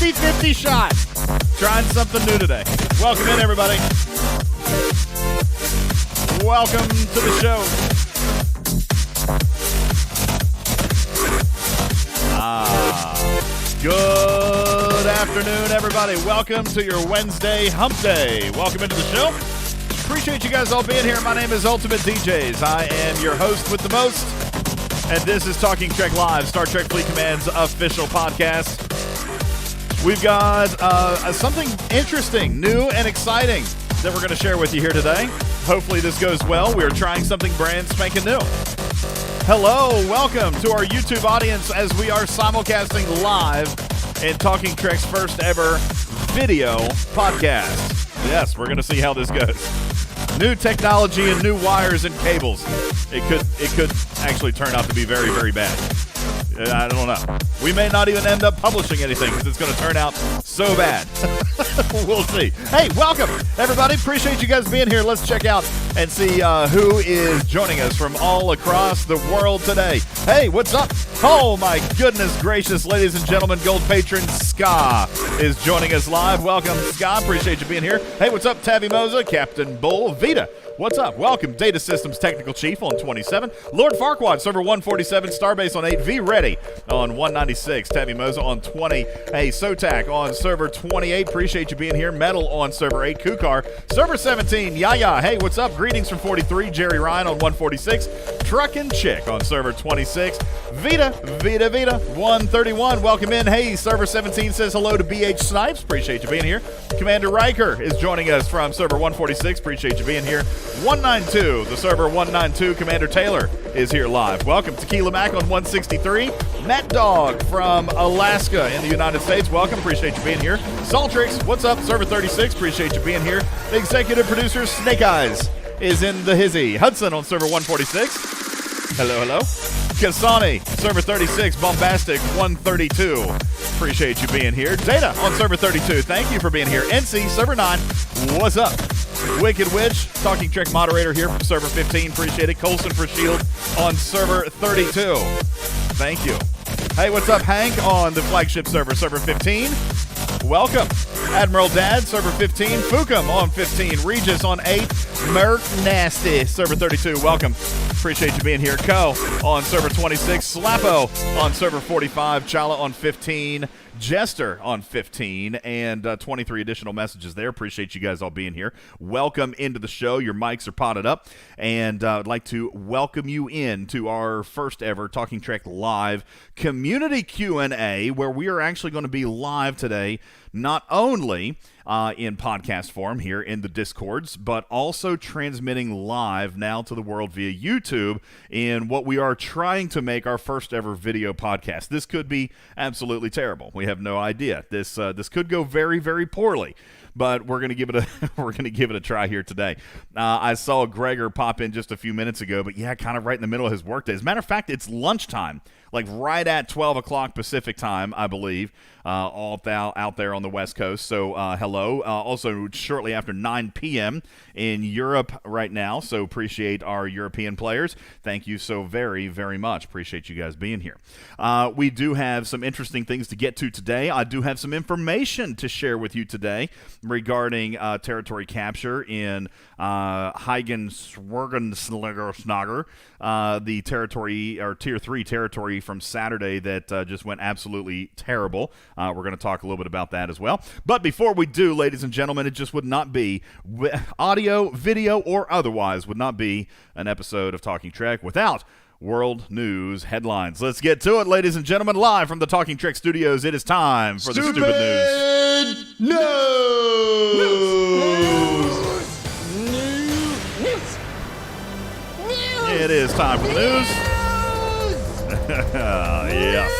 50-50 shot. Trying something new today. Welcome in, everybody. Welcome to the show. Good afternoon, everybody. Welcome to your Wednesday hump day. Welcome into the show. Appreciate you guys all being here. My name is UltimatDJz. I am your host with the most, and this is Talking Trek Live, Star Trek Fleet Command's official podcast. We've got something interesting, new and exciting that we're going to share with you here today. Hopefully this goes well. We are trying something brand spanking new. Hello, welcome to our YouTube audience as we are simulcasting live in Talking Trek's first ever video podcast. Yes, we're going to see how this goes. New technology and new wires and cables. It could actually turn out to be very, very bad. I don't know. We may not even end up publishing anything because it's going to turn out so bad. We'll see. Hey, welcome, everybody. Appreciate you guys being here. Let's check out and see who is joining us from all across the world today. Hey, what's up? Oh, my goodness gracious, ladies and gentlemen, Gold Patron Ska is joining us live. Welcome, Ska. Appreciate you being here. Hey, what's up, Tavi Moza, Captain Bull, Vita. What's up? Welcome, Data Systems Technical Chief on 27, Lord Farquaad, Server 147, Starbase on 8, V Ready on 196, Tavi Moza on 20, hey, Sotac on Server 28, appreciate you being here, Metal on Server 8, Kukar, Server 17, Yaya, hey, what's up? Greetings from 43, Jerry Ryan on 146, Truckin' Chick on Server 26, Vita, 131, welcome in, hey, Server 17 says hello to BH Snipes, appreciate you being here, Commander Riker is joining us from Server 146, appreciate you being here, 192, the Server 192, Commander Taylor is here live. Welcome, Tequila Mac on 163. Matt Dog from Alaska in the United States. Welcome, appreciate you being here. Saltrix, what's up? Server 36, appreciate you being here. The executive producer, Snake Eyes, is in the hizzy. Hudson on Server 146. Hello. Kasani, Server 36, Bombastic 132. Appreciate you being here. Data on Server 32, thank you for being here. NC, Server 9, what's up? Wicked Witch, Talking Trek moderator here from Server 15. Appreciate it. Colson for Shield on Server 32. Thank you. Hey, what's up, Hank, on the flagship server, Server 15. Welcome. Admiral Dad, Server 15. Fukum on 15. Regis on 8. Merc Nasty, Server 32. Welcome. Appreciate you being here. Co on Server 26. Slappo on Server 45. Chala on 15. Jester on 15, and 23 additional messages there. Appreciate you guys all being here. Welcome into the show. Your mics are potted up, and I'd like to welcome you in to our first ever Talking Trek Live Community Q&A, where we are actually going to be live today, not only in podcast form here in the Discords, but also transmitting live now to the world via YouTube in what we are trying to make our first ever video podcast. This could be absolutely terrible. We have no idea. This could go very, very poorly. But we're gonna give it a try here today. I saw Gregor pop in just a few minutes ago, but yeah, kind of right in the middle of his workday. As a matter of fact, it's lunchtime, like right at 12 o'clock Pacific time, I believe, out there on the West Coast. So hello. Also, shortly after 9 p.m. in Europe right now. So appreciate our European players. Thank you so very, very much. Appreciate you guys being here. We do have some interesting things to get to today. I do have some information to share with you today regarding territory capture in Heigen-Swergensnager, the territory, or Tier 3 territory from Saturday that just went absolutely terrible. We're going to talk a little bit about that as well. But before we do, ladies and gentlemen, it just would not be, audio, video, or otherwise, would not be an episode of Talking Trek without world news headlines. Let's get to it, ladies and gentlemen. Live from the Talking Trek studios, it is time for the Stupid News. It is time for the news. Yes.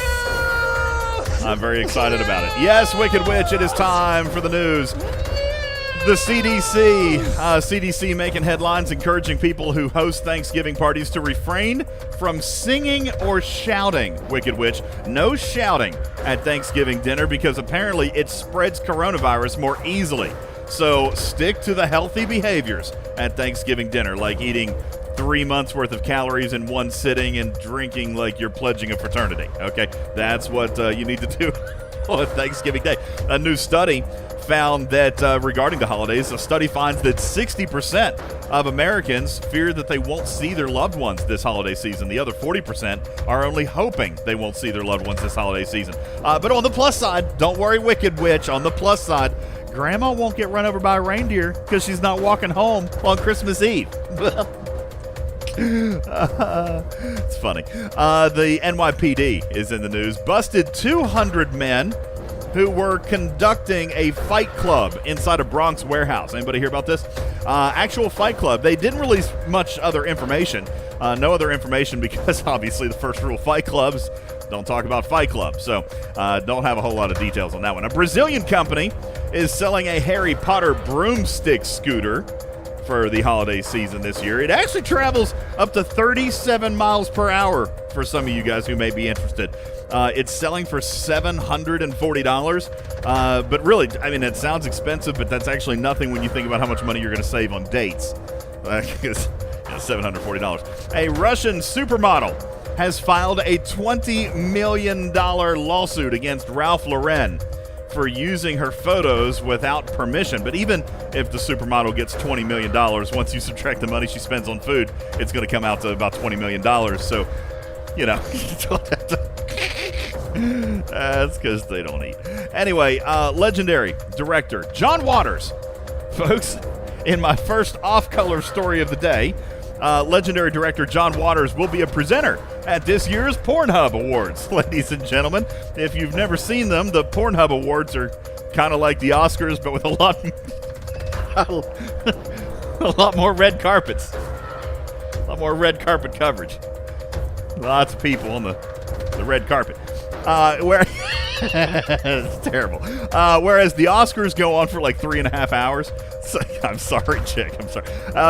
I'm very excited about it. Yes, Wicked Witch, it is time for the news. The CDC making headlines, encouraging people who host Thanksgiving parties to refrain from singing or shouting. Wicked Witch, no shouting at Thanksgiving dinner because apparently it spreads coronavirus more easily. So stick to the healthy behaviors at Thanksgiving dinner, like eating 3 months worth of calories in one sitting and drinking like you're pledging a fraternity. Okay, that's what you need to do. on Thanksgiving Day. A new study found that regarding the holidays, a study finds that 60% of Americans fear that they won't see their loved ones this holiday season. The other 40% are only hoping they won't see their loved ones this holiday season. But on the plus side, don't worry, Wicked Witch, on the plus side, Grandma won't get run over by a reindeer because she's not walking home on Christmas Eve. It's funny. The NYPD is in the news. Busted 200 men who were conducting a fight club inside a Bronx warehouse. Anybody hear about this? Actual fight club. They didn't release much other information. No other information because obviously the first rule of fight clubs, don't talk about fight clubs. So don't have a whole lot of details on that one. A Brazilian company is selling a Harry Potter broomstick scooter for the holiday season this year. It actually travels up to 37 miles per hour for some of you guys who may be interested. It's selling for $740. But really, I mean, it sounds expensive, but that's actually nothing when you think about how much money you're going to save on dates. Because $740. A Russian supermodel has filed a $20 million lawsuit against Ralph Lauren for using her photos without permission. But even if the supermodel gets $20 million, once you subtract the money she spends on food, it's going to come out to about $20 million. So, you know, that's because they don't eat. Anyway, legendary director John Waters. Folks, in my first off-color story of the day, legendary director John Waters will be a presenter at this year's Pornhub Awards. Ladies and gentlemen, if you've never seen them, the Pornhub Awards are kind of like the Oscars, but with a lot more red carpets. A lot more red carpet coverage. Lots of people on the red carpet. It's terrible. Whereas the Oscars go on for like 3.5 hours. So, I'm sorry, chick. I'm sorry.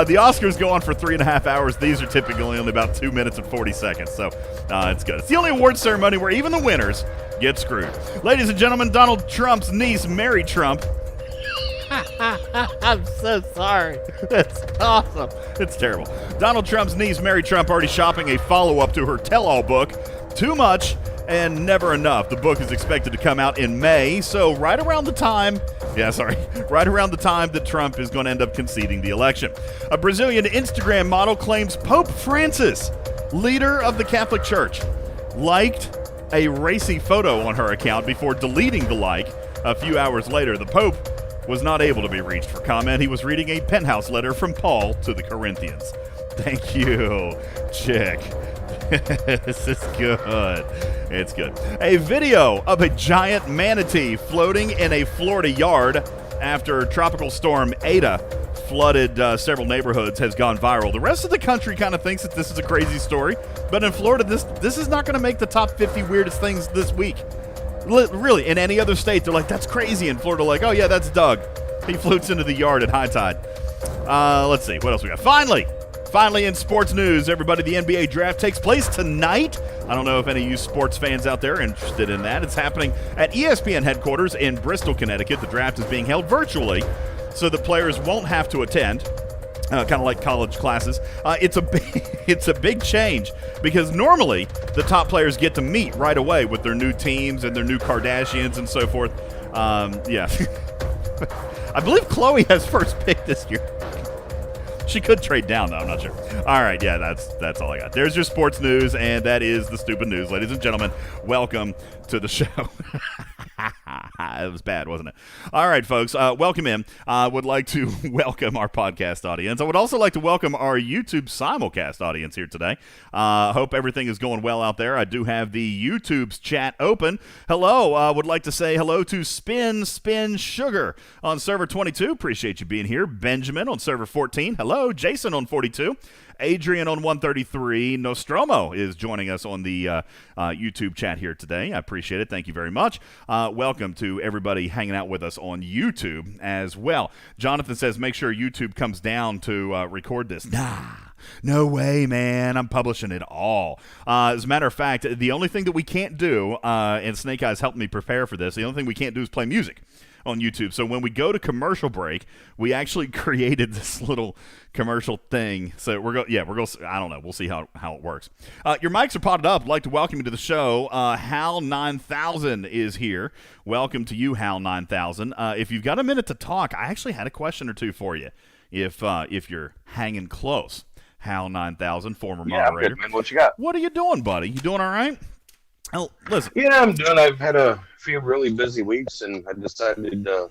The Oscars go on for 3.5 hours. These are typically only about 2 minutes and 40 seconds. So it's good. It's the only award ceremony where even the winners get screwed. Ladies and gentlemen, Donald Trump's niece, Mary Trump. I'm so sorry. That's awesome. It's terrible. Donald Trump's niece, Mary Trump, already shopping a follow-up to her tell-all book, Too Much and Never Enough. The book is expected to come out in May, so right around the time that Trump is going to end up conceding the election. A Brazilian Instagram model claims Pope Francis, leader of the Catholic Church, liked a racy photo on her account before deleting the like. A few hours later, the Pope was not able to be reached for comment. He was reading a penthouse letter from Paul to the Corinthians. Thank you, chick. This is good. It's good. A video of a giant manatee floating in a Florida yard after Tropical Storm Ada flooded several neighborhoods has gone viral. The rest of the country kind of thinks that this is a crazy story, but in Florida, this is not going to make the top 50 weirdest things this week. Really, in any other state, they're like, that's crazy. In Florida, like, oh yeah, that's Doug. He floats into the yard at high tide. Let's see, what else we got? Finally, in sports news, everybody, the NBA draft takes place tonight. I don't know if any of you sports fans out there are interested in that. It's happening at ESPN headquarters in Bristol, Connecticut. The draft is being held virtually, so the players won't have to attend, kind of like college classes. It's a big change because normally the top players get to meet right away with their new teams and their new Kardashians and so forth. Yeah. I believe Khloe has first pick this year. She could trade down, though. I'm not sure. All right, yeah, that's all I got. There's your sports news, and that is the stupid news. Ladies and gentlemen, welcome to the show. It was bad, wasn't it? All right, folks, welcome in. I would like to welcome our podcast audience. I would also like to welcome our YouTube simulcast audience here today. Hope everything is going well out there. I do have the YouTube's chat open. Hello. I would like to say hello to Spin Sugar on server 22. Appreciate you being here. Benjamin on server 14. Hello. Jason on 42. Adrian on 133. Nostromo is joining us on the YouTube chat here today. I appreciate it. Thank you very much. Welcome to everybody hanging out with us on YouTube as well. Jonathan says, make sure YouTube comes down to record this. Nah. No way, man. I'm publishing it all. As a matter of fact, the only thing that we can't do, and Snake Eyes helped me prepare for this, the only thing we can't do is play music. on YouTube. So when we go to commercial break, we actually created this little commercial thing. So we're going. I don't know. We'll see how it works. Your mics are potted up. I'd like to welcome you to the show. Hal 9000 is here. Welcome to you, Hal 9000. If you've got a minute to talk, I actually had a question or two for you. If you're hanging close, Hal 9000, former moderator. I'm good, man. What you got? What are you doing, buddy? You doing all right? Oh, listen. Yeah, I'm doing. I've had a few really busy weeks, and I decided to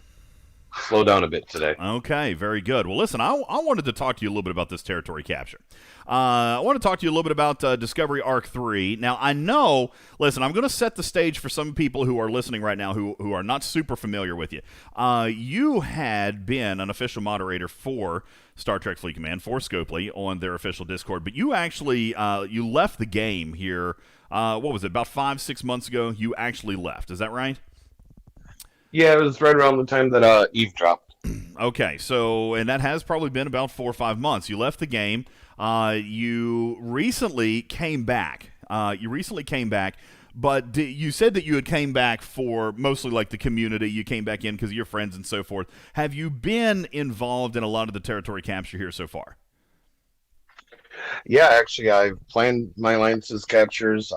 slow down a bit today. Okay, very good. Well, listen, I wanted to talk to you a little bit about this territory capture. I want to talk to you a little bit about Discovery Arc 3. Now, I know, listen, I'm going to set the stage for some people who are listening right now who are not super familiar with you. You had been an official moderator for Star Trek Fleet Command, for Scopely, on their official Discord, but you actually you left the game here, what was it, about 5-6 months ago? You actually left. Is that right? Yeah, it was right around the time that Eve dropped. Okay, so, and that has probably been about 4 or 5 months. You left the game. You recently came back. But you said that you had came back for mostly like the community. You came back in because of your friends and so forth. Have you been involved in a lot of the territory capture here so far? Yeah, actually, I've planned my alliances captures.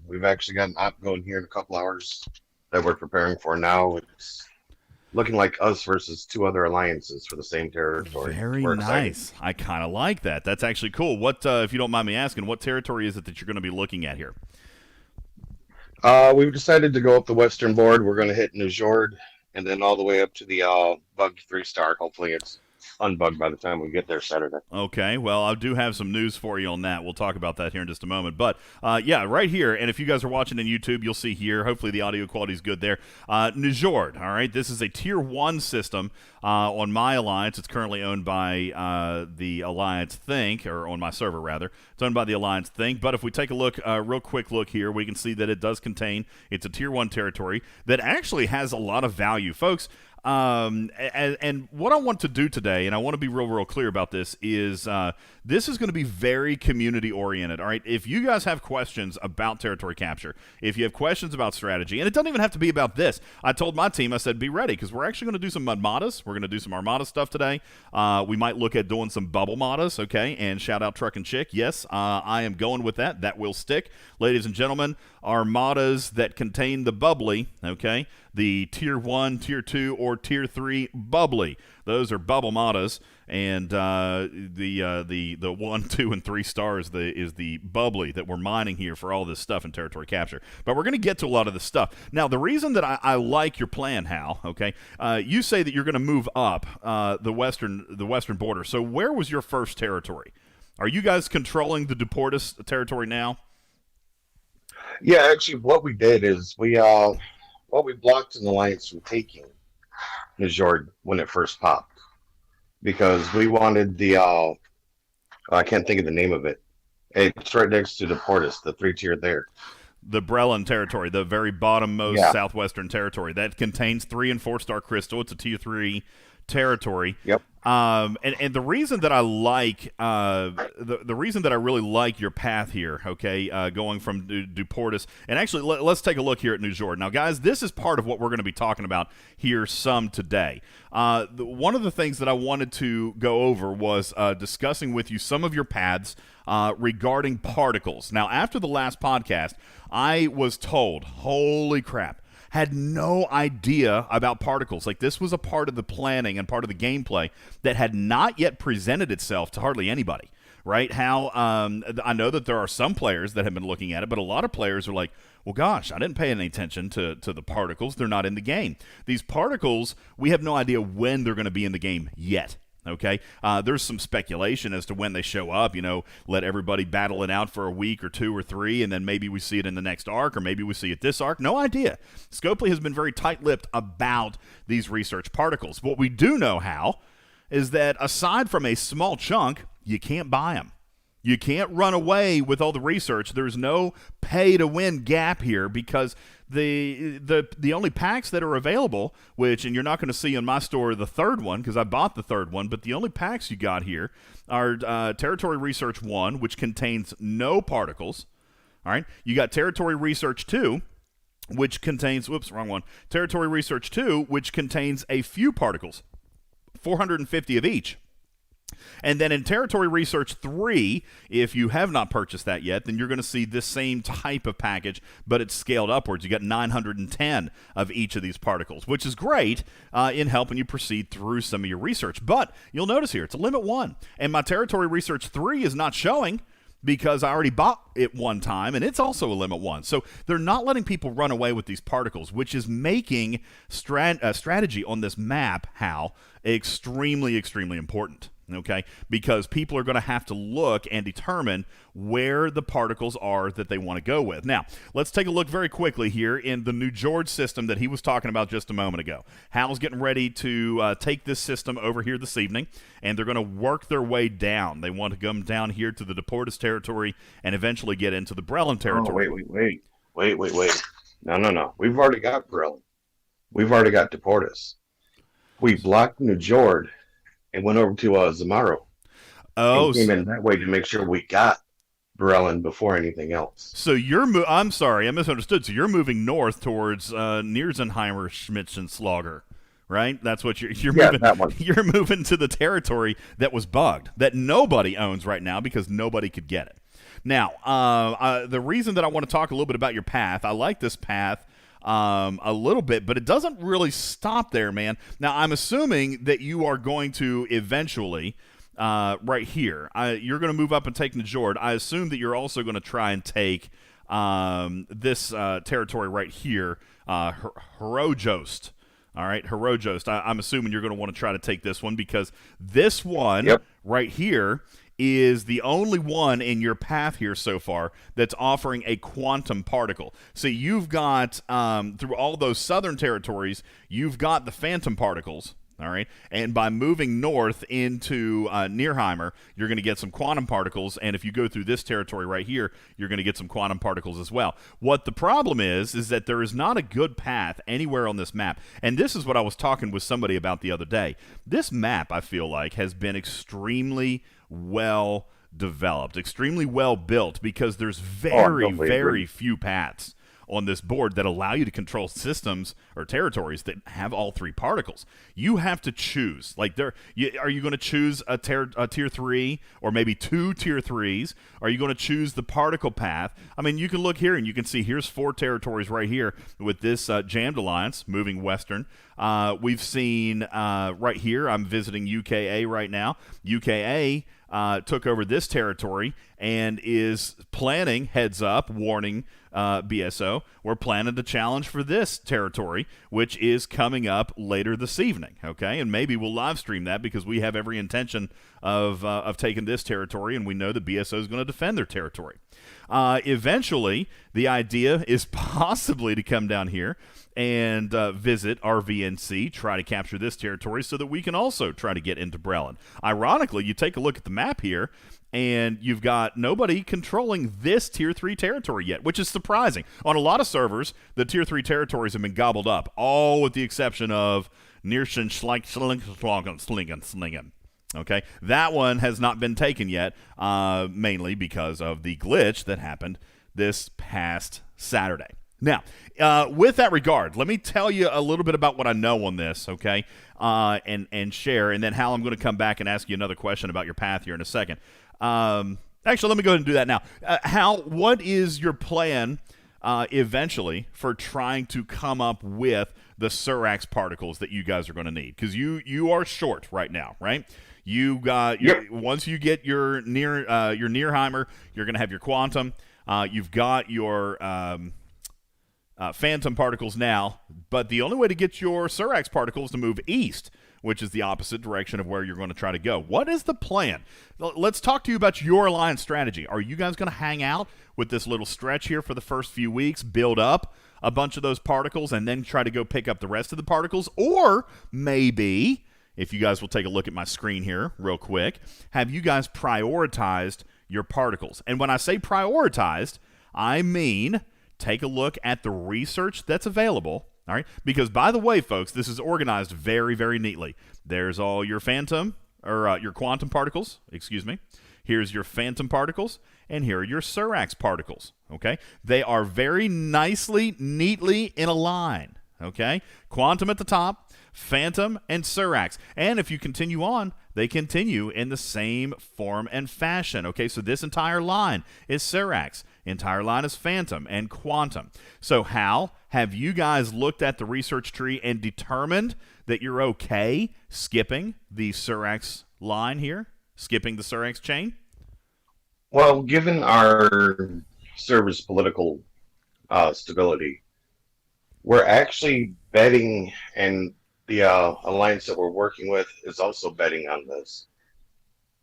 We've actually got an op going here in a couple hours that we're preparing for now. It's looking like us versus 2 other alliances for the same territory. Very nice. I kind of like that. That's actually cool. What, if you don't mind me asking, what territory is it that you're going to be looking at here? We've decided to go up the western board. We're going to hit Njord and then all the way up to the bugged 3-star. Hopefully it's unbugged by the time we get there Saturday. Okay, well, I do have some news for you on that. We'll talk about that here in just a moment. But, yeah, right here, and if you guys are watching on YouTube, you'll see here, hopefully the audio quality is good there. Njord, all right, this is a Tier 1 system on my alliance. It's currently owned by the Alliance Think, or on my server, rather. It's owned by the Alliance Think. But if we take a look, real quick look here, we can see that it does contain, it's a Tier 1 territory that actually has a lot of value. Folks, and what I want to do today, and I want to be real clear about this, is this is going to be very community oriented. All right, if you guys have questions about territory capture, if you have questions about strategy, and it doesn't even have to be about this. I told my team, I said, be ready, because we're actually going to do some Armadas. We're going to do some Armada stuff today. We might look at doing some bubble Madas, okay? And shout out Truck and Chick. Yes, I am going with that. That will stick. Ladies and gentlemen, Armadas that contain the bubbly, okay? The Tier 1, Tier 2, or Tier 3 bubbly. Those are bubble Madas, and the 1, 2, and 3 stars is the bubbly that we're mining here for all this stuff in territory capture. But we're going to get to a lot of this stuff. Now, the reason that I like your plan, Hal, okay, you say that you're going to move up the western border. So where was your first territory? Are you guys controlling the Deportus territory now? Yeah, actually, what we did is we blocked an alliance from taking Njord when it first popped because we wanted the I can't think of the name of it. It's right next to Deportus, the 3-tier there. The Brellan territory, the very bottommost southwestern territory that contains 3 and 4-star crystal. It's a Tier 3 territory. Yep. And the reason that I like the reason that I really like your path here, okay, going from Deportus, and actually let's take a look here at Njord. Now, guys, this is part of what we're going to be talking about here some today. One of the things that I wanted to go over was discussing with you some of your paths regarding particles. Now, after the last podcast, I was told, holy crap, had no idea about particles. Like, this was a part of the planning and part of the gameplay that had not yet presented itself to hardly anybody, right? How I know that there are some players that have been looking at it, but a lot of players are like, well, gosh, I didn't pay any attention to the particles. They're not in the game. These particles, we have no idea when they're going to be in the game yet. Okay, there's some speculation as to when they show up. You know, let everybody battle it out for a week or 2 or 3, and then maybe we see it in the next arc, or maybe we see it this arc. No idea. Scopely has been very tight-lipped about these research particles. What we do know, Hal, is that aside from a small chunk, you can't buy them. You can't run away with all the research. There's no pay-to-win gap here because the only packs that are available, which, and you're not going to see in my store the third one because I bought the third one, but the only packs you got here are Territory Research 1, which contains no particles. All right, you got Territory Research 2, which contains, wrong one, Territory Research 2, which contains a few particles, 450 of each. And then in Territory Research 3, if you have not purchased that yet, then you're going to see this same type of package, but it's scaled upwards. You got 910 of each of these particles, which is great in helping you proceed through some of your research. But you'll notice here, it's a limit 1. And my Territory Research 3 is not showing because I already bought it one time, and it's also a limit 1. So they're not letting people run away with these particles, which is making strategy on this map, Hal, extremely, extremely important. Okay, because people are going to have to look and determine where the particles are that they want to go with. Now, let's take a look very quickly here in the New George system that he was talking about just a moment ago. Hal's getting ready to take this system over here this evening, and they're going to work their way down. They want to come down here to the Deportes territory and eventually get into the Brelin territory. Wait. No. We've already got Brelin. We've already got Deportes. We blocked New George and went over to Zamaro. Oh, came in that way to make sure we got Brelin before anything else. So you're I'm sorry, I misunderstood. So you're moving north towards Nierzenheimer, Schmitzenslager, right? That's what you're moving. That one. You're moving to the territory that was bugged, that nobody owns right now because nobody could get it. Now, the reason that I want to talk a little bit about your path, I like this path a little bit, but it doesn't really stop there, man. Now, I'm assuming that you are going to eventually, right here, you're going to move up and take Najord. I assume that you're also going to try and take this territory right here, Herojost. All right, Herojost. I'm assuming you're going to want to try to take this one because this one right here is the only one in your path here so far that's offering a quantum particle. So you've got, through all those southern territories, you've got the phantom particles, all right? And by moving north into Nierheimer, you're going to get some quantum particles, and if you go through this territory right here, you're going to get some quantum particles as well. What the problem is that there is not a good path anywhere on this map, and this is what I was talking with somebody about the other day. This map, I feel like, has been extremely well developed, extremely well built, because there's very few paths on this board that allow you to control systems or territories that have all three particles. You have to choose. Like, are you going to choose a tier 3 or maybe 2 tier 3s? Are you going to choose the particle path? I mean, you can look here and you can see here's 4 territories right here with this jammed alliance moving western. We've seen right here, I'm visiting UKA right now. UKA took over this territory and is planning, heads up, warning BSO, we're planning to challenge for this territory, which is coming up later this evening, okay? And maybe we'll live stream that because we have every intention of taking this territory, and we know that BSO is going to defend their territory. Eventually, the idea is possibly to come down here and visit RVNC, try to capture this territory so that we can also try to get into Brelin. Ironically, you take a look at the map here, and you've got nobody controlling this Tier 3 territory yet, which is surprising. On a lot of servers, the Tier 3 territories have been gobbled up, all with the exception of Nierschen Slingen. Okay, that one has not been taken yet, mainly because of the glitch that happened this past Saturday. Now, with that regard, let me tell you a little bit about what I know on this, okay, and share, and then Hal, I'm going to come back and ask you another question about your path here in a second. Actually, let me go ahead and do that now. Hal, what is your plan eventually for trying to come up with the Surax particles that you guys are going to need? Because you are short right now, right? You got once you get your Nierheimer, you're going to have your quantum. You've got your phantom particles now, but the only way to get your Surax particles is to move east, which is the opposite direction of where you're going to try to go. What is the plan? Let's talk to you about your alliance strategy. Are you guys going to hang out with this little stretch here for the first few weeks, build up a bunch of those particles, and then try to go pick up the rest of the particles? Or maybe, if you guys will take a look at my screen here real quick, have you guys prioritized your particles? And when I say prioritized, I mean take a look at the research that's available. All right, because by the way, folks, this is organized very, very neatly. There's all your phantom, or your quantum particles, excuse me. Here's your phantom particles, and here are your Surax particles, okay? They are very nicely, neatly in a line, okay? Quantum at the top, Phantom, and Surax. And if you continue on, they continue in the same form and fashion, okay? So this entire line is Surax. Entire line is Phantom and Quantum. So Hal, have you guys looked at the research tree and determined that you're okay skipping the Surax line here? Skipping the Surax chain? Well, given our server's political stability, we're actually betting, and the alliance that we're working with is also betting on this,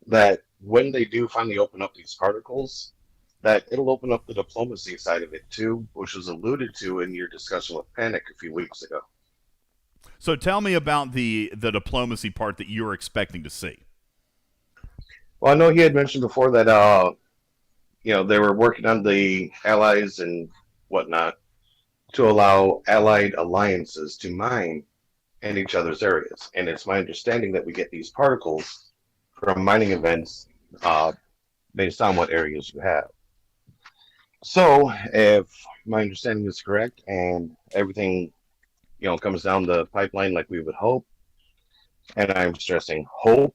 that when they do finally open up these particles, that it'll open up the diplomacy side of it too, which was alluded to in your discussion with Panic a few weeks ago. So tell me about the diplomacy part that you're expecting to see. Well, I know he had mentioned before that they were working on the allies and whatnot to allow allied alliances to mine in each other's areas. And it's my understanding that we get these particles from mining events based on what areas you have. So if my understanding is correct and everything, comes down the pipeline like we would hope, and I'm stressing hope,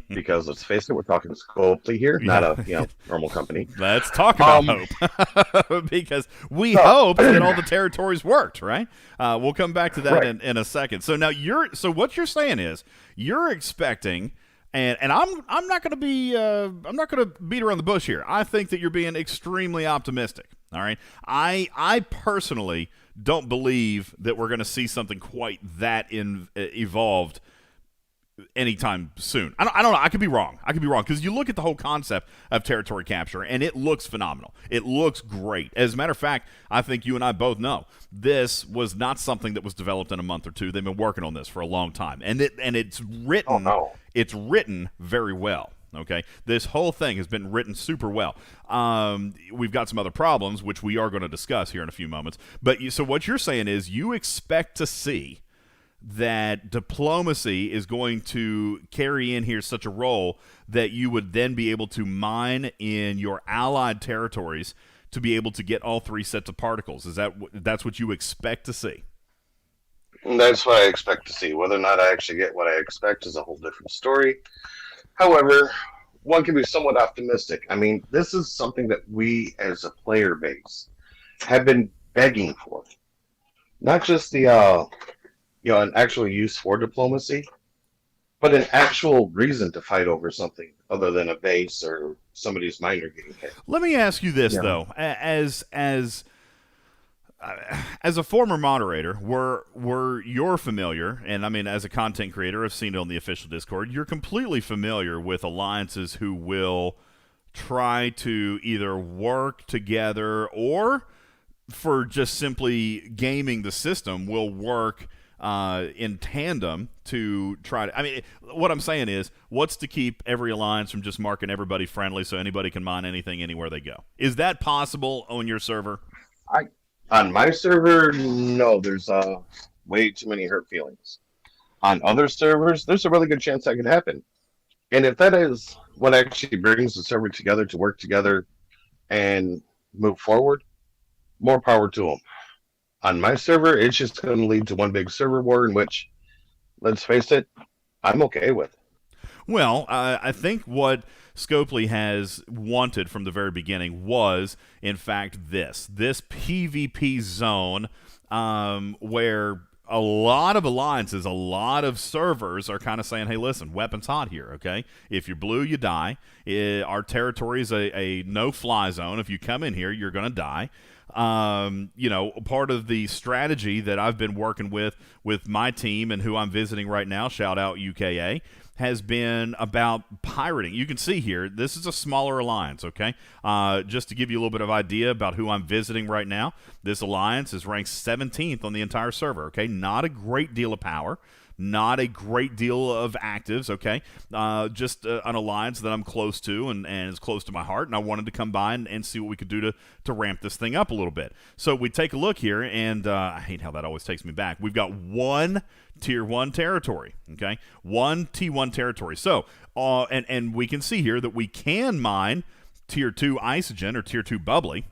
because let's face it, we're talking Scopely here, not a normal company. Let's talk about hope, because we hope that all the territories worked, right? We'll come back to that in a second. So now what you're saying is you're expecting, and I'm not going to be I'm not going to beat around the bush here. I think that you're being extremely optimistic. All right, I personally don't believe that we're going to see something quite that evolved anytime soon. I don't know. I could be wrong. Because you look at the whole concept of territory capture, and it looks phenomenal. It looks great. As a matter of fact, I think you and I both know this was not something that was developed in a month or two. They've been working on this for a long time, and it's written. Oh, no. It's written very well. Okay, this whole thing has been written super well. We've got some other problems, which we are going to discuss here in a few moments. But so what you're saying is you expect to see that diplomacy is going to carry in here such a role that you would then be able to mine in your allied territories to be able to get all three sets of particles. That's what you expect to see? That's what I expect to see. Whether or not I actually get what I expect is a whole different story. However, one can be somewhat optimistic. I mean, this is something that we as a player base have been begging for. Not just the an actual use for diplomacy, but an actual reason to fight over something other than a base or somebody's miner getting hit. Let me ask you this, though. As a former moderator, you're familiar, and I mean, as a content creator, I've seen it on the official Discord, you're completely familiar with alliances who will try to either work together or, for just simply gaming the system, will work in tandem to try to. I mean, what I'm saying is, what's to keep every alliance from just marking everybody friendly so anybody can mine anything anywhere they go? Is that possible on your server? On my server, no. There's way too many hurt feelings. On other servers, there's a really good chance that could happen. And if that is what actually brings the server together to work together and move forward, more power to them. On my server, it's just going to lead to one big server war in which, let's face it, I'm okay with. Well, I think what Scopely has wanted from the very beginning was, in fact, this PvP zone where a lot of alliances, a lot of servers are kind of saying, hey, listen, weapons hot here, okay? If you're blue, you die. Our territory is a no-fly zone. If you come in here, you're going to die. Part of the strategy that I've been working with my team and who I'm visiting right now, shout out UKA, has been about pirating. You can see here, this is a smaller alliance, okay? Just to give you a little bit of idea about who I'm visiting right now, this alliance is ranked 17th on the entire server, okay? Not a great deal of power. Not a great deal of actives, okay? Just an alliance that I'm close to and is close to my heart, and I wanted to come by and see what we could do to ramp this thing up a little bit. So we take a look here, and I hate how that always takes me back. We've got one Tier 1 territory, okay? One T1 territory. So, and we can see here that we can mine tier 2 isogen or tier 2 bubbly.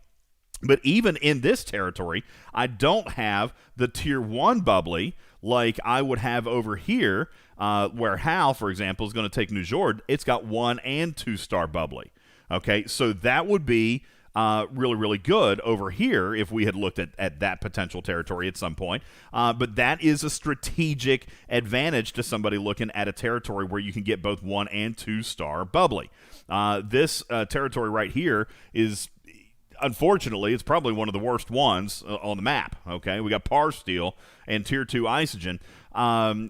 But even in this territory, I don't have the tier 1 bubbly like I would have over here, where Hal, for example, is going to take Njord. It's got 1 and 2 star bubbly. Okay, so that would be really, really good over here if we had looked at that potential territory at some point. But that is a strategic advantage to somebody looking at a territory where you can get both 1 and 2 star bubbly. This territory right here is, unfortunately, it's probably one of the worst ones on the map. Okay, we got Par Steel and tier 2 isogen.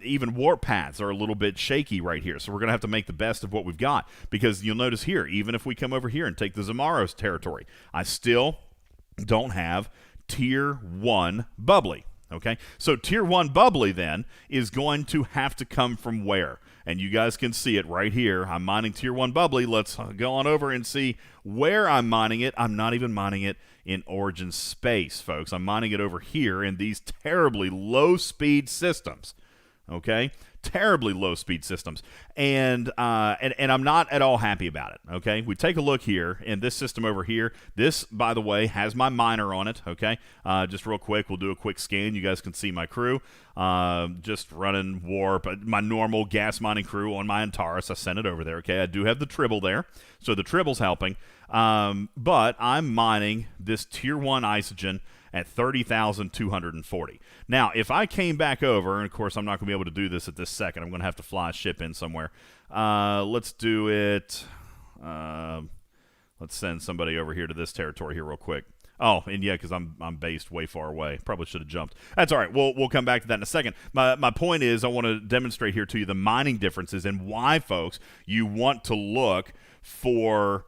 Even warp paths are a little bit shaky right here, so we're going to have to make the best of what we've got, because you'll notice here, even if we come over here and take the Zamaros territory, I still don't have tier 1 bubbly. Okay, so tier 1 bubbly then is going to have to come from where? And you guys can see it right here. I'm mining tier 1 bubbly. Let's go on over and see where I'm mining it. I'm not even mining it in Origin Space, folks. I'm mining it over here in these terribly low-speed systems. Okay? Terribly low-speed systems. And I'm not at all happy about it. Okay? We take a look here in this system over here. This, by the way, has my miner on it. Okay? Just real quick, we'll do a quick scan. You guys can see my crew. Just running warp. My normal gas mining crew on my Antares. I sent it over there. Okay? I do have the Tribble there. So the Tribble's helping. But I'm mining this tier 1 isogen at 30,240. Now, if I came back over, and of course I'm not going to be able to do this at this second. I'm going to have to fly a ship in somewhere. Let's do it. Let's send somebody over here to this territory here real quick. Oh, and yeah, because I'm based way far away. Probably should have jumped. That's all right. We'll come back to that in a second. My point is, I want to demonstrate here to you the mining differences and why, folks, you want to look for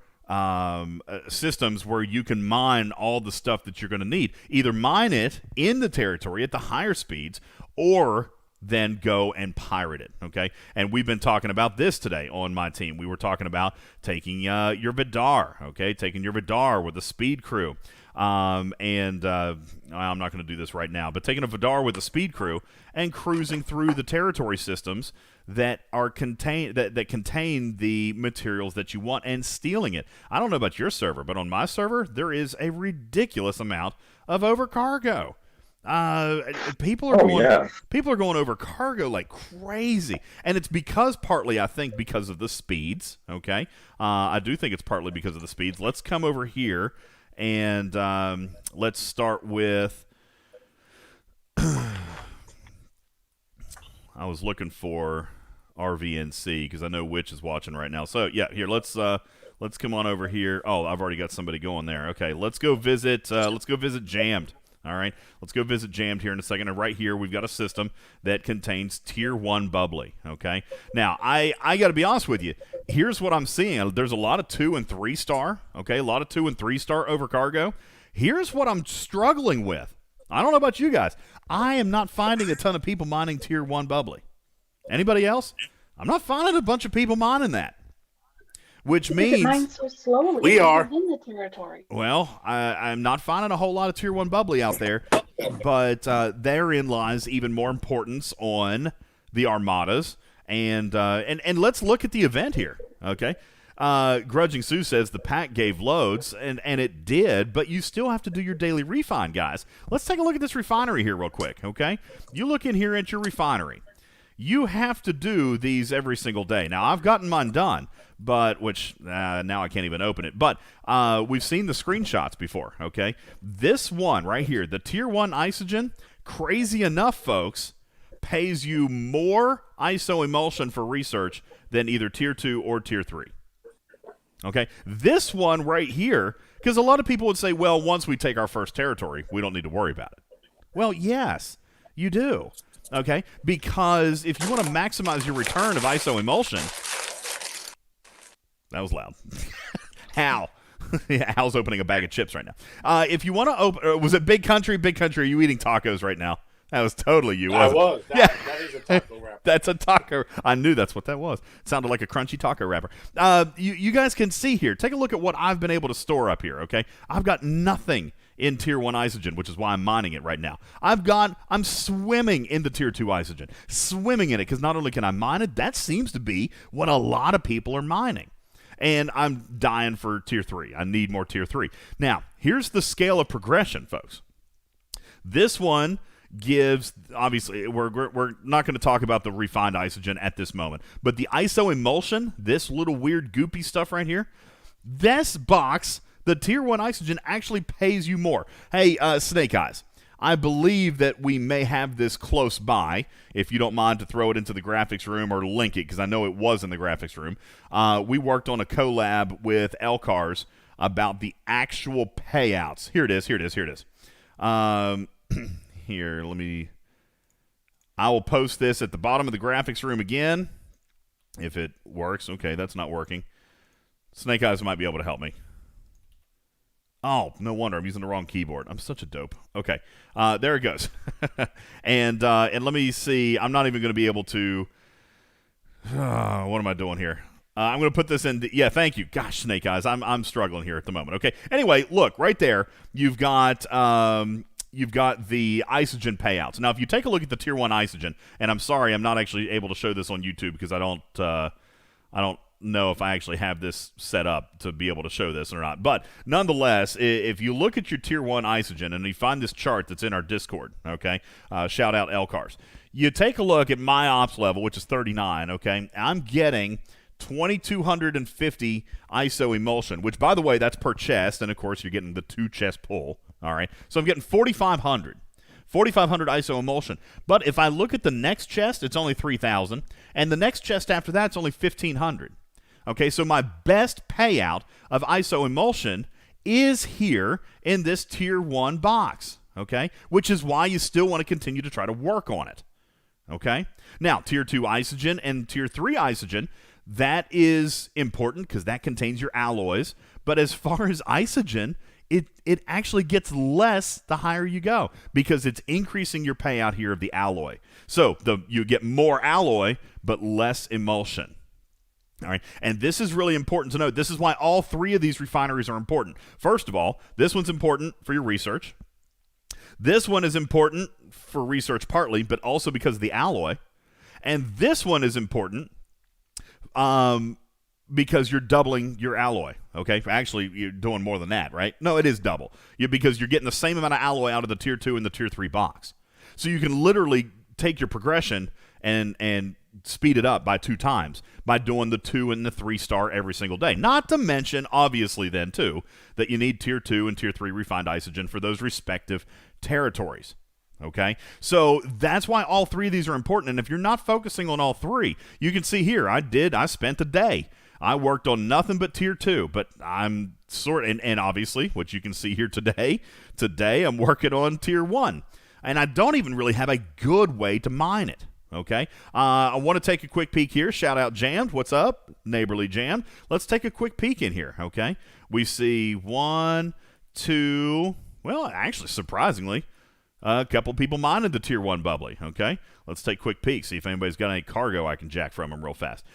systems where you can mine all the stuff that you're going to need. Either mine it in the territory at the higher speeds, or then go and pirate it, okay? And we've been talking about this today on my team. We were talking about taking your Vidar, okay? Taking your Vidar with a speed crew. I'm not going to do this right now, but taking a Vidar with a speed crew and cruising through the territory systems that are contain the materials that you want and stealing it. I don't know about your server, but on my server, there is a ridiculous amount of overcargo. People are going over cargo like crazy, and it's partly, I think, because of the speeds. Okay, I do think it's partly because of the speeds. Let's come over here and let's start with. I was looking for RVNC because I know Witch is watching right now. So yeah, here let's come on over here. Oh, I've already got somebody going there. Okay, let's go visit Jammed. All right, let's go visit Jammed here in a second. And right here, we've got a system that contains tier 1 bubbly. Okay, now I got to be honest with you. Here's what I'm seeing. There's a lot of 2 and 3 star. Okay, a lot of 2 and 3 star overcargo. Here's what I'm struggling with. I don't know about you guys. I am not finding a ton of people mining tier 1 bubbly. Anybody else? I'm not finding a bunch of people mining that. Which means it mines so slowly. We are in the territory. Well, I'm not finding a whole lot of tier 1 bubbly out there, but therein lies even more importance on the armadas. And let's look at the event here. Okay, Grudging Sue says the pack gave loads, and it did, but you still have to do your daily refine, guys. Let's take a look at this refinery here real quick. Okay, you look in here at your refinery. You have to do these every single day. Now, I've gotten mine done, but now I can't even open it. But we've seen the screenshots before, okay? This one right here, the Tier 1 Isogen, crazy enough, folks, pays you more ISO emulsion for research than either Tier 2 or Tier 3. Okay? This one right here, because a lot of people would say, well, once we take our first territory, we don't need to worry about it. Well, yes, you do. Okay, because if you want to maximize your return of ISO emulsion, that was loud. Hal. Yeah, Hal's opening a bag of chips right now. If you want to open, was it Big Country? Big Country, are you eating tacos right now? That was totally you, wasn't it? I was. That is a taco wrapper. That's a taco. I knew that's what that was. It sounded like a crunchy taco wrapper. You guys can see here. Take a look at what I've been able to store up here, okay? I've got nothing in Tier 1 Isogen, which is why I'm mining it right now. I'm swimming in the Tier 2 Isogen. Swimming in it, because not only can I mine it, that seems to be what a lot of people are mining. And I'm dying for tier 3. I need more tier 3. Now, here's the scale of progression, folks. This one gives, obviously, we're not going to talk about the refined isogen at this moment, but the iso emulsion, this little weird goopy stuff right here, this box, the tier 1 isogen, actually pays you more. Hey, Snake Eyes, I believe that we may have this close by, if you don't mind to throw it into the graphics room or link it, because I know it was in the graphics room. We worked on a collab with Elcars about the actual payouts. Here it is. Here, I will post this at the bottom of the graphics room again, if it works. Okay, that's not working. Snake Eyes might be able to help me. Oh, no wonder. I'm using the wrong keyboard. I'm such a dope. Okay, there it goes. and let me see. I'm not even going to be able to... what am I doing here? I'm going to put this in. Yeah, thank you. Gosh, Snake Eyes, I'm struggling here at the moment. Okay. Anyway, look right there. You've got the isogen payouts. Now, if you take a look at the tier 1 isogen, and I'm sorry, I'm not actually able to show this on YouTube because I don't know if I actually have this set up to be able to show this or not. But nonetheless, if you look at your tier 1 isogen and you find this chart that's in our Discord, okay, shout out Elcars. You take a look at my ops level, which is 39, okay, I'm getting 2,250 iso emulsion, which, by the way, that's per chest, and of course you're getting the 2 chest pull, all right? So I'm getting 4,500 iso emulsion. But if I look at the next chest, it's only 3,000, and the next chest after that, it's only 1,500. Okay, so my best payout of iso emulsion is here in this tier 1 box, okay, which is why you still want to continue to try to work on it, okay? Now, tier 2 isogen and tier 3 isogen, that is important because that contains your alloys, but as far as isogen, it actually gets less the higher you go because it's increasing your payout here of the alloy. So you get more alloy, but less emulsion. All right, and this is really important to note. This is why all 3 of these refineries are important. First of all, this one's important for your research. This one is important for research partly, but also because of the alloy. And this one is important because you're doubling your alloy, okay? Actually, you're doing more than that, right? No, it is double because you're getting the same amount of alloy out of the tier 2 and the tier 3 box. So you can literally take your progression and speed it up by 2 times by doing the 2 and the 3 star every single day. Not to mention, obviously, then, too, that you need tier 2 and tier 3 refined isogen for those respective territories. Okay? So that's why all 3 of these are important. And if you're not focusing on all 3, you can see here, I spent a day. I worked on nothing but tier 2, but I'm and obviously, what you can see here today I'm working on tier 1. And I don't even really have a good way to mine it. Okay, I want to take a quick peek here. Shout out Jammed. What's up? Neighborly Jammed. Let's take a quick peek in here, okay? We see 1, 2, well, actually, surprisingly, a couple people mining the tier 1 bubbly, okay? Let's take a quick peek, see if anybody's got any cargo I can jack from them real fast.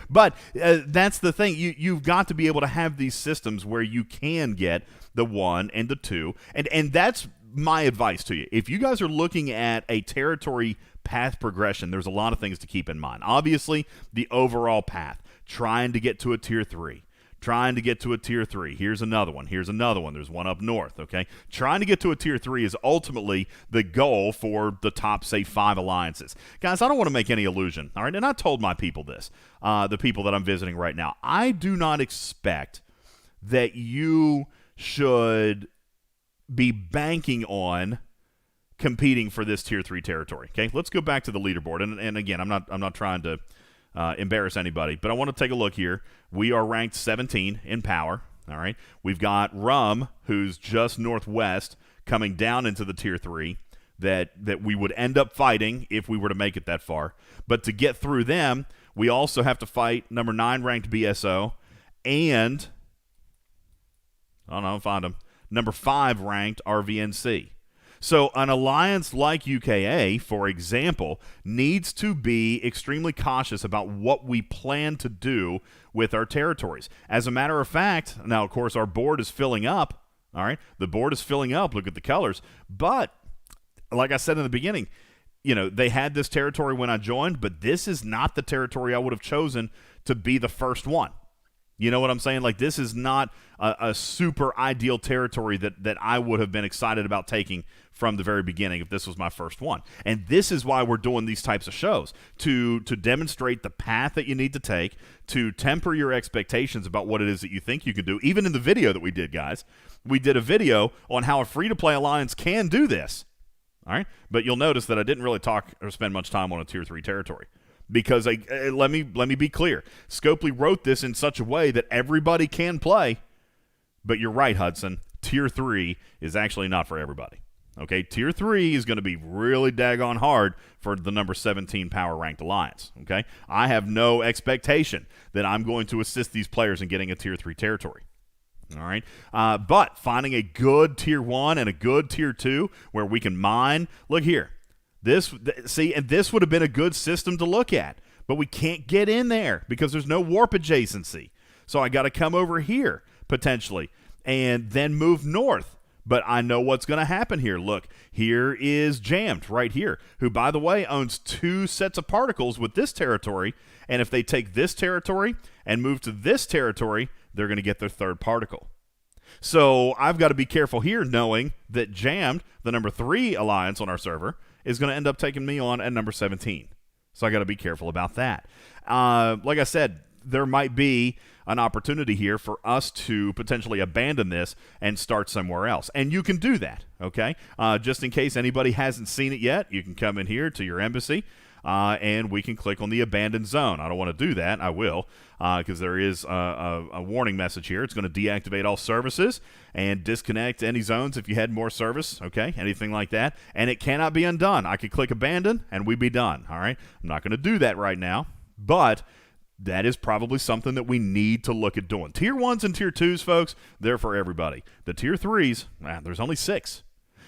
But that's the thing. You've got to be able to have these systems where you can get the 1 and the 2, and that's my advice to you. If you guys are looking at a territory path progression, there's a lot of things to keep in mind. Obviously, the overall path, trying to get to a tier 3. Here's another one. There's one up north, okay? Trying to get to a tier 3 is ultimately the goal for the top, say, 5 alliances. Guys, I don't want to make any illusion, all right? And I told my people this, the people that I'm visiting right now. I do not expect that you should be banking on competing for this tier 3 territory. Okay, let's go back to the leaderboard. And again, I'm not trying to embarrass anybody, but I want to take a look here. We are ranked 17 in power. All right, we've got Rum, who's just northwest, coming down into the tier 3 that we would end up fighting if we were to make it that far. But to get through them, we also have to fight number 9 ranked BSO and I don't know, find them. Number 5 ranked RVNC. So an alliance like UKA, for example, needs to be extremely cautious about what we plan to do with our territories. As a matter of fact, now, of course, our board is filling up. All right, the board is filling up. Look at the colors. But like I said in the beginning, they had this territory when I joined, but this is not the territory I would have chosen to be the first one. You know what I'm saying? Like, this is not a super ideal territory that I would have been excited about taking from the very beginning if this was my first one. And this is why we're doing these types of shows, to demonstrate the path that you need to take, to temper your expectations about what it is that you think you can do. Even in the video that we did, guys, we did a video on how a free-to-play alliance can do this. All right? But you'll notice that I didn't really talk or spend much time on a Tier 3 territory. Because let me be clear. Scopely wrote this in such a way that everybody can play, but you're right, Hudson. Tier 3 is actually not for everybody. Okay, Tier 3 is going to be really daggone hard for the number 17 power-ranked alliance. Okay, I have no expectation that I'm going to assist these players in getting a Tier 3 territory. All right, but finding a good Tier 1 and a good Tier 2 where we can mine. Look here. This would have been a good system to look at, but we can't get in there because there's no warp adjacency. So I got to come over here, potentially, and then move north. But I know what's going to happen here. Look, here is Jammed right here, who, by the way, owns 2 sets of particles with this territory, and if they take this territory and move to this territory, they're going to get their 3rd particle. So I've got to be careful here, knowing that Jammed, the number 3 alliance on our server, is going to end up taking me on at number 17. So I got to be careful about that. Like I said, there might be an opportunity here for us to potentially abandon this and start somewhere else. And you can do that, okay? Just in case anybody hasn't seen it yet, you can come in here to your embassy, and we can click on the abandoned zone. I don't want to do that. I will, because there is a warning message here. It's going to deactivate all services and disconnect any zones if you had more service, okay, anything like that. And it cannot be undone. I could click abandon, and we'd be done, all right? I'm not going to do that right now, but that is probably something that we need to look at doing. Tier 1s and Tier 2s, folks, they're for everybody. The Tier 3s, there's only 6.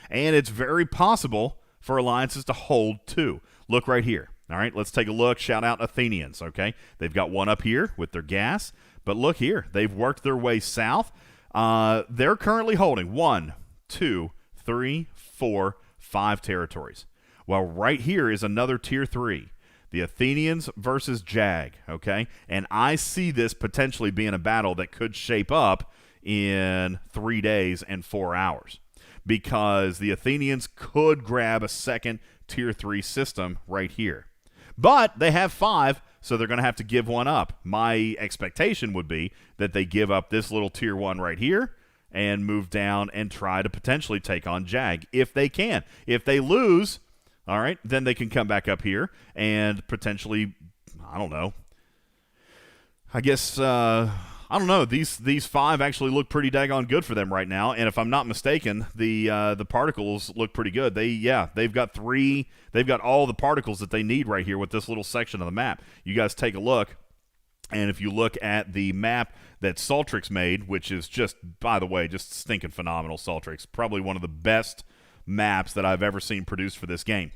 And it's very possible for alliances to hold 2. Look right here. All right, let's take a look. Shout out Athenians, okay? They've got one up here with their gas. But look here. They've worked their way south. They're currently holding 1, 2, 3, 4, 5 territories. Well, right here is another Tier 3. The Athenians versus Jag, okay? And I see this potentially being a battle that could shape up in 3 days and 4 hours, because the Athenians could grab a second Tier 3 system right here. But they have 5, so they're going to have to give one up. My expectation would be that they give up this little Tier 1 right here and move down and try to potentially take on Jag if they can. If they lose, all right, then they can come back up here and potentially, I don't know. I guess, I don't know. These 5 actually look pretty daggone good for them right now. And if I'm not mistaken, the particles look pretty good. They've got 3. They've got all the particles that they need right here with this little section of the map. You guys take a look. And if you look at the map that Saltrix made, which is just, by the way, just stinking phenomenal, Saltrix. Probably one of the best maps that I've ever seen produced for this game.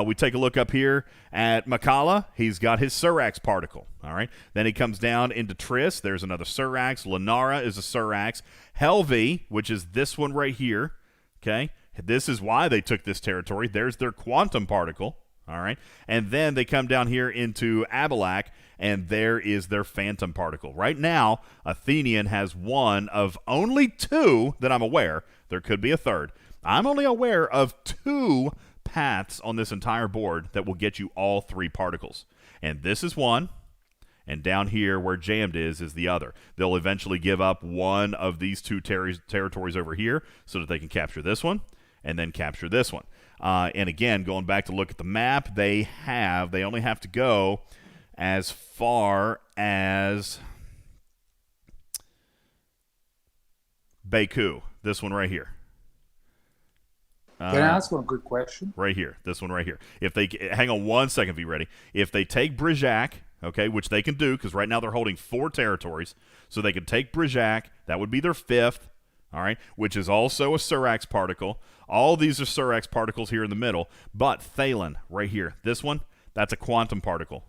We take a look up here at Makala. He's got his Surax particle. All right. Then he comes down into Triss. There's another Surax. Lenara is a Surax. Helvi, which is this one right here. Okay. This is why they took this territory. There's their quantum particle. All right. And then they come down here into Abalak, and there is their phantom particle. Right now, Athenian has one of only 2 that I'm aware. There could be a third. I'm only aware of 2 paths on this entire board that will get you all 3 particles. And this is one, and down here where Jammed is the other. They'll eventually give up one of these 2 territories over here so that they can capture this one and then capture this one. And again, going back to look at the map, they only have to go as far as Baku, this one right here. Can I ask one quick question? Right here, this one right here. If they hang on one second, be ready. If they take Brijak, okay, which they can do because right now they're holding 4 territories, so they can take Brijak. That would be their 5th, all right, which is also a Surax particle. All these are Surax particles here in the middle, but Thalen right here, this one, that's a quantum particle.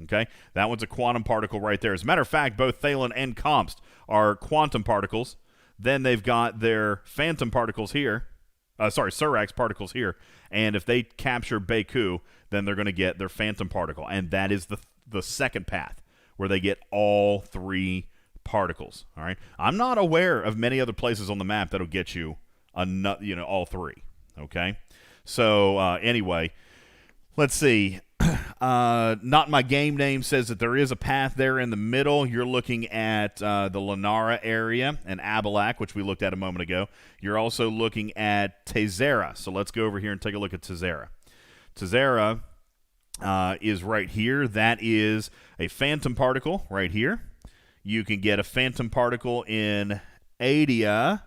Okay, that one's a quantum particle right there. As a matter of fact, both Thalen and Comst are quantum particles. Then they've got their phantom particles here. Surax particles here. And if they capture Baku, then they're going to get their Phantom particle. And that is the second path where they get all 3 particles. All right. I'm not aware of many other places on the map that'll get you all 3. Okay. So anyway, let's see. Not My Game Name says that there is a path there in the middle. You're looking at the Lenara area and Abalak, which we looked at a moment ago. You're also looking at Tezera. So let's go over here and take a look at Tezera. Tezera is right here. That is a Phantom particle right here. You can get a Phantom particle in Adia,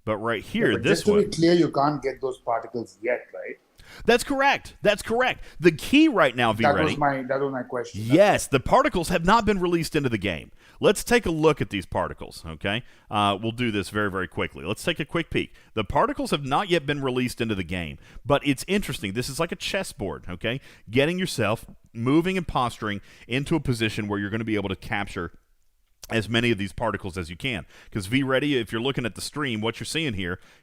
but right here, but this just to one. be clear, you can't get those particles yet, right? That's correct. That's correct. The key right now, That V-Ready. was my question. Yes, the particles have not been released into the game. Let's take a look at these particles, okay? We'll do this very, very quickly. Let's take a quick peek. The particles have not yet been released into the game, but it's interesting. This is like a chessboard, okay? Getting yourself moving and posturing into a position where you're going to be able to capture as many of these particles as you can. Because V-Ready, if you're looking at the stream, what you're seeing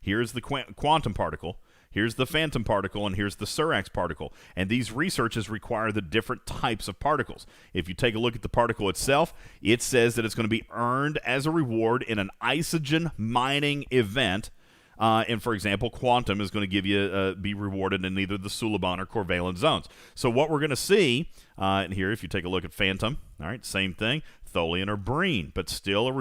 here's the quantum particle, here's the Phantom particle, and here's the Surax particle. And these researches require the different types of particles. If you take a look at the particle itself, it says that it's going to be earned as a reward in an isogen mining event. And for example, quantum is going to give you be rewarded in either the Suliban or covalent zones. So what we're going to see, and here, if you take a look at Phantom, all right, same thing, Tholian or Breen, but still a